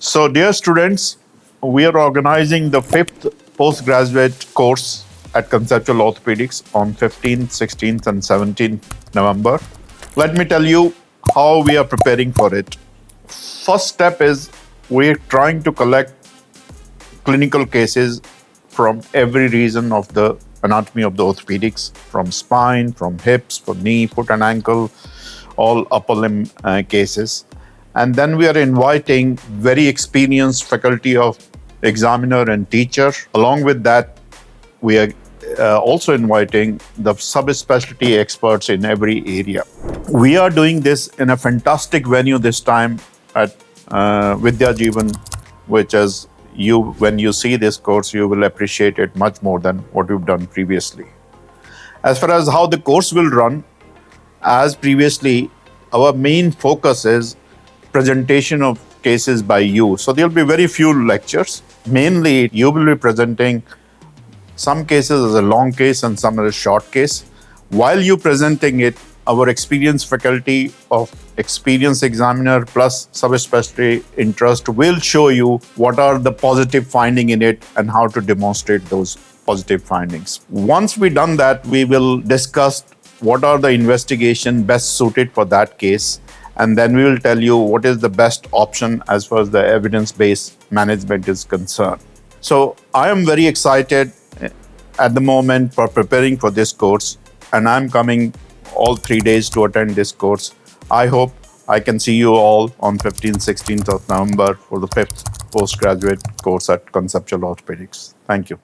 So, dear students, we are organizing the fifth postgraduate course at Conceptual Orthopedics on 15th, 16th, and 17th November. Let me tell you how we are preparing for it. First step is we're trying to collect clinical cases from every region of the anatomy of the orthopedics, from spine, from hips, from knee, foot, and ankle, all upper limb cases. And then we are inviting very experienced faculty of examiner and teacher. Along with that, we are also inviting the subspecialty experts in every area. We are doing this in a fantastic venue this time at Vidya Jeevan, which is when you see this course, you will appreciate it much more than what we've done previously. As far as how the course will run, as previously, our main focus is presentation of cases by you. So there'll be very few lectures. Mainly, you will be presenting some cases as a long case and some as a short case. While you presenting it, our experienced faculty of experienced examiner plus subspecialty interest will show you what are the positive finding in it and how to demonstrate those positive findings. Once we done that, we will discuss what are the investigation best suited for that case. And then we will tell you what is the best option as far as the evidence-based management is concerned. So I am very excited at the moment for preparing for this course, and I'm coming all 3 days to attend this course. I hope I can see you all on 15th, 16th of November for the 5th postgraduate course at Conceptual Orthopedics. Thank you.